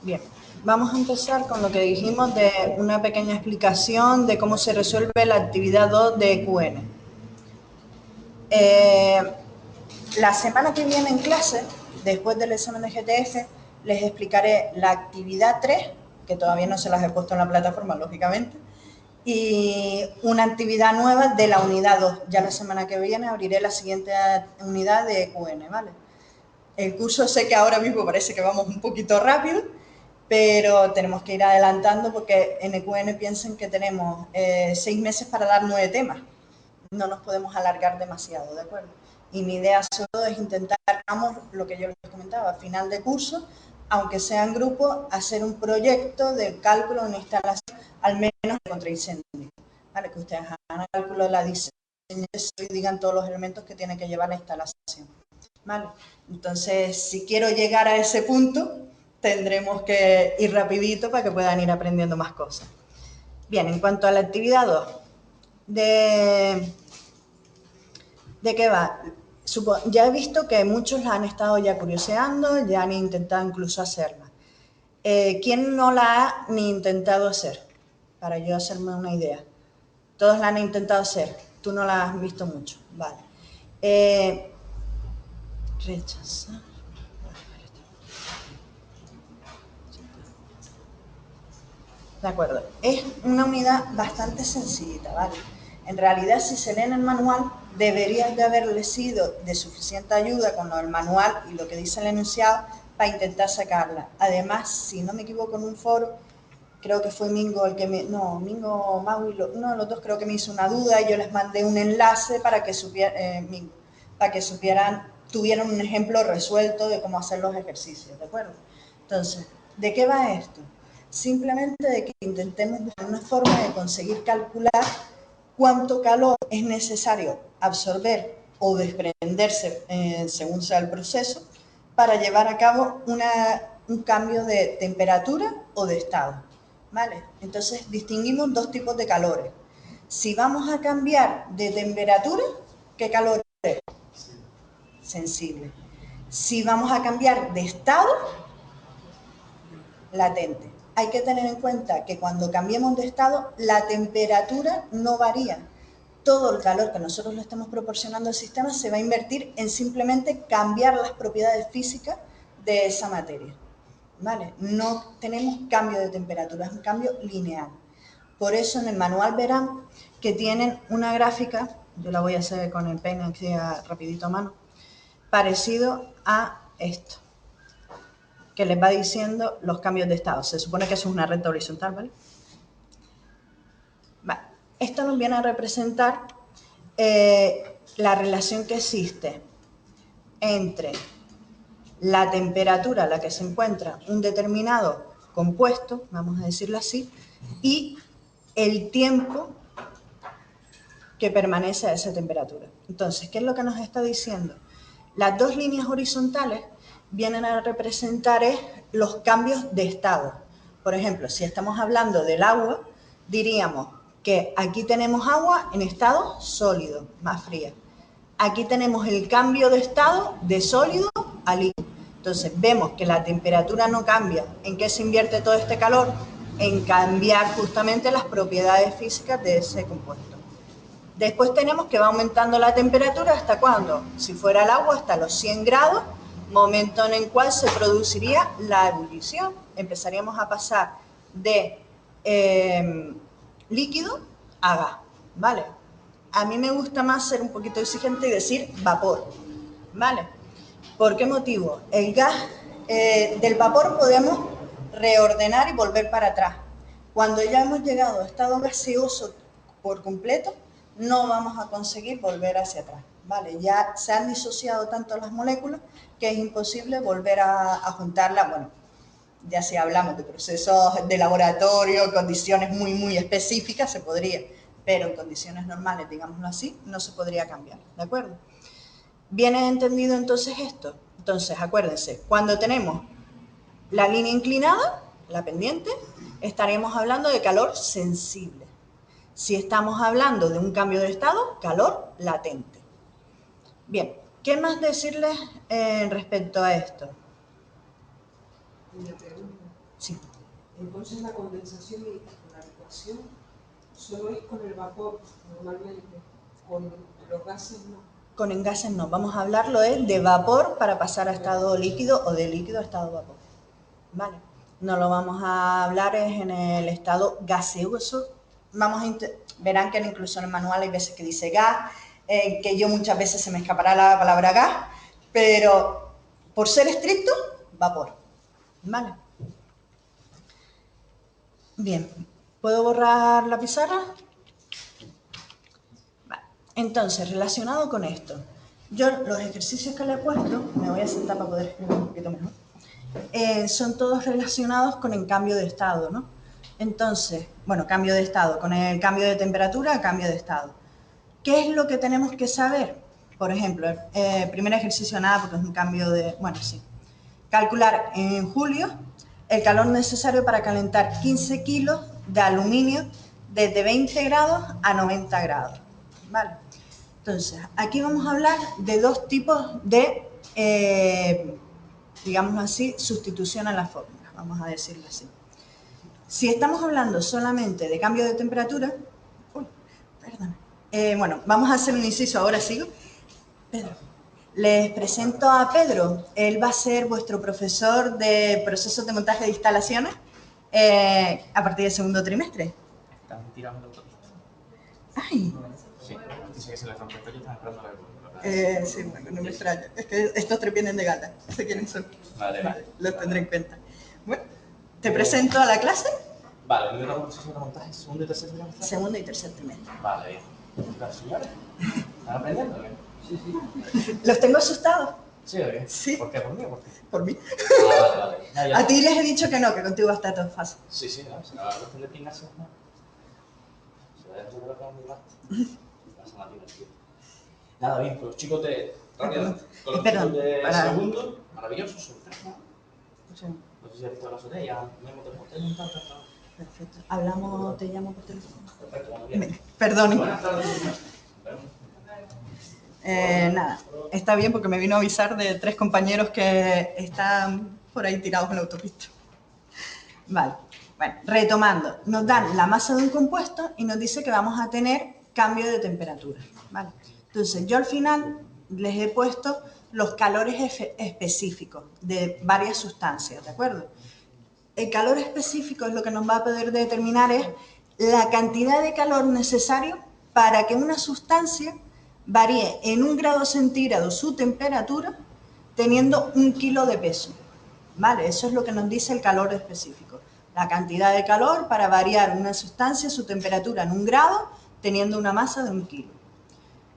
Bien, vamos a empezar con lo que dijimos de una pequeña explicación de cómo se resuelve la actividad 2 de EQN. La semana que viene en clase, después del examen de GTF, les explicaré la actividad 3, que todavía no se las he puesto en la plataforma, lógicamente, y una actividad nueva de la unidad 2. Ya la semana que viene abriré la siguiente unidad de EQN, ¿vale? El curso sé que ahora mismo parece que vamos un poquito rápido, pero tenemos que ir adelantando porque en EQN piensen que tenemos 6 meses para dar 9 temas. No nos podemos alargar demasiado, ¿de acuerdo? Y mi idea solo es intentar, vamos, lo que yo les comentaba, a final de curso, aunque sea en grupo, hacer un proyecto de cálculo, una instalación, al menos contra incendio, ¿vale? Que ustedes hagan el cálculo, la diseñen y digan todos los elementos que tiene que llevar la instalación, ¿vale? Entonces, si quiero llegar a ese punto, tendremos que ir rapidito para que puedan ir aprendiendo más cosas. Bien, en cuanto a la actividad 2, ¿de qué va? Ya he visto que muchos la han estado ya curioseando, ya han intentado incluso hacerla. ¿Quién no la ha ni intentado hacer? Para yo hacerme una idea. Todos la han intentado hacer. Tú no la has visto mucho. Vale. Rechazar. De acuerdo. Es una unidad bastante sencillita, ¿vale? En realidad, si se lee en el manual, deberías de haberle sido de suficiente ayuda con lo del manual y lo que dice el enunciado para intentar sacarla. Además, si no me equivoco, en un foro, creo que fue Mingo el que me... No, Mingo, Maui, uno de los dos creo que me hizo una duda y yo les mandé un enlace para que supieran, tuvieran un ejemplo resuelto de cómo hacer los ejercicios, ¿de acuerdo? Entonces, ¿de qué va esto? Simplemente de que intentemos buscar una forma de conseguir calcular cuánto calor es necesario absorber o desprenderse según sea el proceso para llevar a cabo un cambio de temperatura o de estado, ¿vale? Entonces distinguimos dos tipos de calores. Si vamos a cambiar de temperatura, ¿qué calor es? Sensible. Si vamos a cambiar de estado, latente. Hay que tener en cuenta que cuando cambiemos de estado, la temperatura no varía. Todo el calor que nosotros le estamos proporcionando al sistema se va a invertir en simplemente cambiar las propiedades físicas de esa materia, ¿vale? No tenemos cambio de temperatura, es un cambio lineal. Por eso en el manual verán que tienen una gráfica, yo la voy a hacer con el pen aquí rapidito a mano, parecido a esto, que les va diciendo los cambios de estado. Se supone que eso es una recta horizontal, ¿vale? Vale. Esto nos viene a representar la relación que existe entre la temperatura a la que se encuentra un determinado compuesto, vamos a decirlo así, y el tiempo que permanece a esa temperatura. Entonces, ¿qué es lo que nos está diciendo? Las dos líneas horizontales vienen a representar los cambios de estado. Por ejemplo, si estamos hablando del agua, diríamos que aquí tenemos agua en estado sólido, más fría. Aquí tenemos el cambio de estado de sólido a líquido. Entonces vemos que la temperatura no cambia. ¿En qué se invierte todo este calor? En cambiar justamente las propiedades físicas de ese compuesto. Después tenemos que va aumentando la temperatura hasta cuándo, si fuera el agua, hasta los 100 grados, momento en el cual se produciría la ebullición. Empezaríamos a pasar de líquido a gas, ¿vale? A mí me gusta más ser un poquito exigente y decir vapor, ¿vale? ¿Por qué motivo? El gas, del vapor podemos reordenar y volver para atrás. Cuando ya hemos llegado a estado gaseoso por completo, no vamos a conseguir volver hacia atrás, ¿vale? Ya se han disociado tanto las moléculas que es imposible volver a juntarlas. Bueno, ya si hablamos de procesos de laboratorio, condiciones muy específicas, se podría, pero en condiciones normales, digámoslo así, no se podría cambiar, ¿de acuerdo? ¿Viene entendido entonces esto? Entonces, acuérdense, cuando tenemos la línea inclinada, la pendiente, estaremos hablando de calor sensible. Si estamos hablando de un cambio de estado, calor latente. Bien, ¿qué más decirles respecto a esto? Sí. Entonces la condensación y la licuación solo es con el vapor normalmente, con los gases no. Con engases no, vamos a hablarlo de vapor para pasar a estado líquido o de líquido a estado vapor. Vale. No lo vamos a hablar es en el estado gaseoso. Verán que incluso en el manual hay veces que dice gas, que yo muchas veces se me escapará la palabra gas, pero por ser estricto, vapor. Vale. Bien, ¿puedo borrar la pizarra? Vale. Entonces, relacionado con esto, yo los ejercicios que le he puesto, me voy a sentar para poder escribir un poquito mejor, son todos relacionados con el cambio de estado, ¿no? Entonces, bueno, cambio de estado, con el cambio de temperatura, cambio de estado. ¿Qué es lo que tenemos que saber? Por ejemplo, primer ejercicio nada, porque es un cambio de, bueno, sí. Calcular en julio el calor necesario para calentar 15 kilos de aluminio desde 20 grados a 90 grados. ¿Vale? Entonces, aquí vamos a hablar de dos tipos de, digamos así, sustitución a la fórmula, vamos a decirlo así. Si estamos hablando solamente de cambio de temperatura, bueno, vamos a hacer un inciso, ahora sigo. Pedro. Les presento a Pedro, él va a ser vuestro profesor de procesos de montaje de instalaciones a partir del segundo trimestre. Están tirando la autopista. ¡Ay! Sí, dice que se les rompe el cuello y están esperando la Sí, bueno, no me extraña. Es que estos tres vienen de gala, no sé quiénes son. Vale. Los tendré en cuenta. Bueno, te presento a la clase. Vale, ¿y otra proceso de montaje? ¿Segundo y tercer trimestre? Segundo y tercer trimestre. Vale, bien. ¿Las señores? ¿Están aprendiendo o qué? Sí. ¿Los tengo asustados? ¿Sí o qué? Sí. ¿Por qué? ¿Por mí o por qué? Por mí. Vale. Ya. A ti les he dicho que no, que contigo va a estar todo fácil. Sí, se me va a cuestión de pingarse, ¿no? Se va a resolver con mi parte. Pasa más divertido. Nada, bien, con los chicos de... Rápido. Con los chicos de segundo, maravilloso, son tres, ¿no? Sí. No sé si has visto la azotea, ya mismo te monté un tanto. Perfecto. Hablamos, te llamo por teléfono. Perfecto, cuando quieras. Perdón. Buenas tardes. Nada, está bien porque me vino a avisar de tres compañeros que están por ahí tirados en la autopista. Vale, bueno, retomando, nos dan la masa de un compuesto y nos dice que vamos a tener cambio de temperatura. Vale, entonces yo al final les he puesto los calores específicos de varias sustancias, ¿de acuerdo? El calor específico es lo que nos va a poder determinar es la cantidad de calor necesario para que una sustancia varíe en 1 grado centígrado su temperatura teniendo 1 kilo de peso. ¿Vale? Eso es lo que nos dice el calor específico. La cantidad de calor para variar una sustancia su temperatura en 1 grado teniendo una masa de 1 kilo.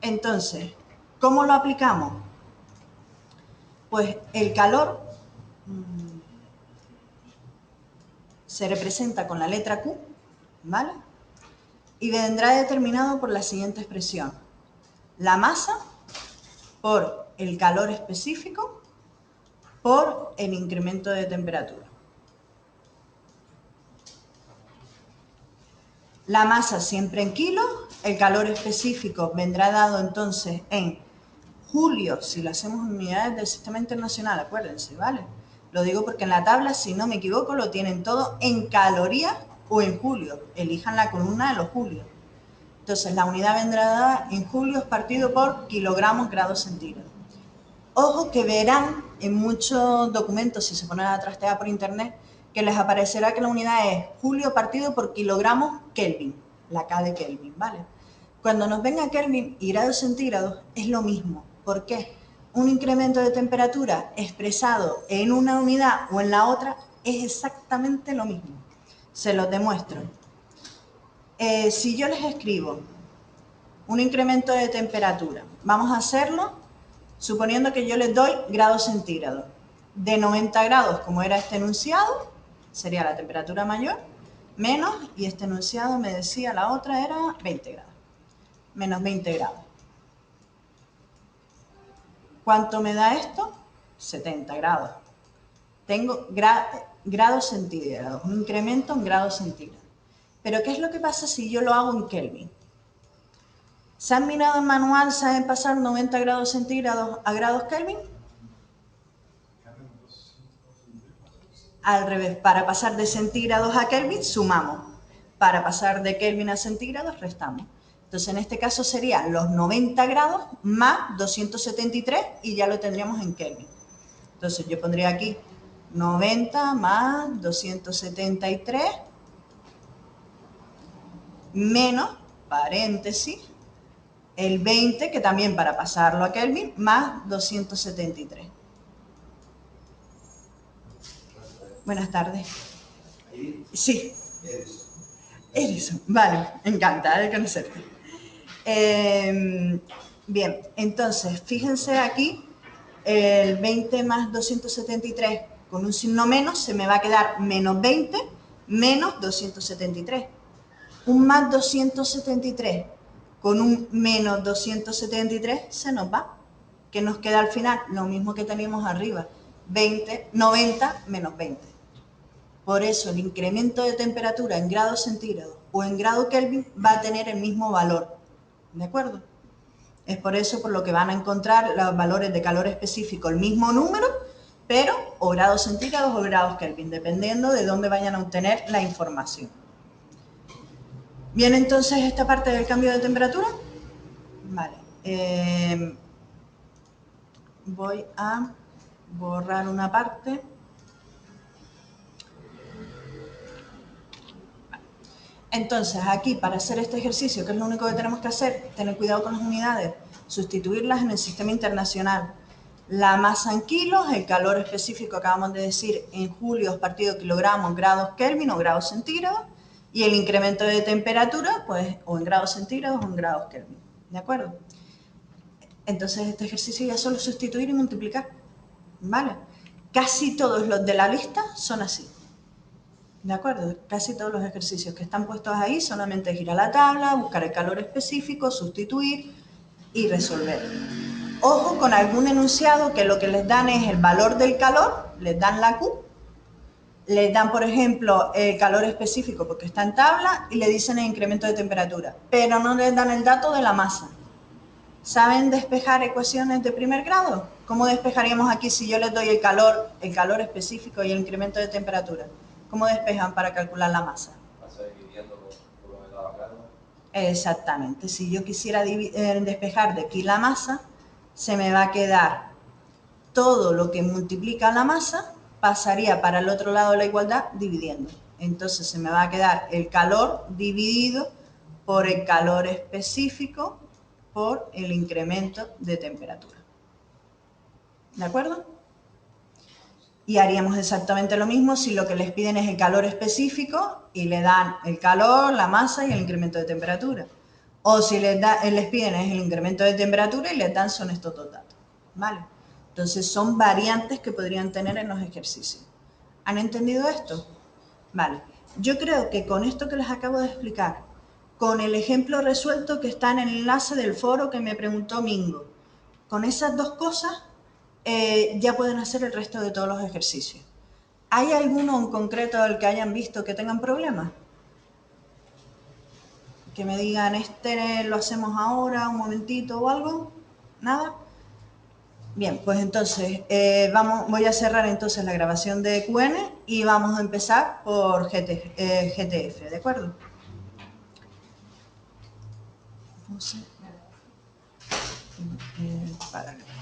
Entonces, ¿cómo lo aplicamos? Pues el calor se representa con la letra Q, ¿vale? Y vendrá determinado por la siguiente expresión. La masa por el calor específico por el incremento de temperatura. La masa siempre en kilos, el calor específico vendrá dado entonces en julio, si lo hacemos en unidades del sistema internacional, acuérdense, ¿vale? Lo digo porque en la tabla, si no me equivoco, lo tienen todo en calorías o en julio. Elijan la columna de los julios. Entonces, la unidad vendrá dada en julios partido por kilogramos grados centígrados. Ojo que verán en muchos documentos, si se ponen a trastear por internet, que les aparecerá que la unidad es julio partido por kilogramos Kelvin, la K de Kelvin, ¿vale? Cuando nos venga Kelvin y grados centígrados es lo mismo. ¿Por qué? Un incremento de temperatura expresado en una unidad o en la otra es exactamente lo mismo. Se los demuestro. Si yo les escribo un incremento de temperatura, vamos a hacerlo suponiendo que yo les doy grados centígrados. De 90 grados, como era este enunciado, sería la temperatura mayor, menos, y este enunciado me decía, la otra era 20 grados. Menos 20 grados. ¿Cuánto me da esto? 70 grados. Tengo grados centígrados, un incremento en grados centígrados. Pero ¿qué es lo que pasa si yo lo hago en Kelvin? ¿Se han mirado en manual, saben pasar 90 grados centígrados a grados Kelvin? Al revés, para pasar de centígrados a Kelvin sumamos. Para pasar de Kelvin a centígrados restamos. Entonces, en este caso serían los 90 grados más 273 y ya lo tendríamos en Kelvin. Entonces, yo pondría aquí 90 más 273 menos, paréntesis, el 20, que también para pasarlo a Kelvin, más 273. Buenas tardes. Sí. Edison. Vale, encantada de conocerte. Bien, entonces, fíjense aquí, el 20 más 273 con un signo menos se me va a quedar menos 20 menos 273. Un más 273 con un menos 273 se nos va. ¿Qué nos queda al final? Lo mismo que teníamos arriba, 90 menos 20. Por eso el incremento de temperatura en grados centígrados o en grado Kelvin va a tener el mismo valor. ¿De acuerdo? Es por eso por lo que van a encontrar los valores de calor específico, el mismo número, pero o grados centígrados o grados Kelvin, dependiendo de dónde vayan a obtener la información. Bien, entonces esta parte del cambio de temperatura. Vale. Voy a borrar una parte. Entonces, aquí para hacer este ejercicio, que es lo único que tenemos que hacer, tener cuidado con las unidades, sustituirlas en el sistema internacional. La masa en kilos, el calor específico, acabamos de decir, en julios partido kilogramos, grados Kelvin o grados centígrados, y el incremento de temperatura, pues, o en grados centígrados o en grados Kelvin. ¿De acuerdo? Entonces, este ejercicio ya solo sustituir y multiplicar. ¿Vale? Casi todos los de la lista son así. ¿De acuerdo? Casi todos los ejercicios que están puestos ahí solamente es ir a la tabla, buscar el calor específico, sustituir y resolver. Ojo con algún enunciado que lo que les dan es el valor del calor, les dan la Q, les dan, por ejemplo, el calor específico porque está en tabla y le dicen el incremento de temperatura, pero no les dan el dato de la masa. ¿Saben despejar ecuaciones de primer grado? ¿Cómo despejaríamos aquí si yo les doy el calor específico y el incremento de temperatura? ¿Cómo despejan para calcular la masa? Por lo elevado a grado. Exactamente. Si yo quisiera despejar de aquí la masa, se me va a quedar todo lo que multiplica la masa, pasaría para el otro lado de la igualdad dividiendo. Entonces se me va a quedar el calor dividido por el calor específico por el incremento de temperatura. ¿De acuerdo? Y haríamos exactamente lo mismo si lo que les piden es el calor específico y le dan el calor, la masa y el incremento de temperatura. O si les piden es el incremento de temperatura y les dan son estos dos datos. ¿Vale? Entonces son variantes que podrían tener en los ejercicios. ¿Han entendido esto? Vale. Yo creo que con esto que les acabo de explicar, con el ejemplo resuelto que está en el enlace del foro que me preguntó Mingo, con esas dos cosas ya pueden hacer el resto de todos los ejercicios. ¿Hay alguno en concreto del que hayan visto que tengan problemas? Que me digan, este lo hacemos ahora, un momentito o algo. ¿Nada? Bien, pues entonces voy a cerrar entonces la grabación de QN y vamos a empezar por GTF, ¿de acuerdo? Para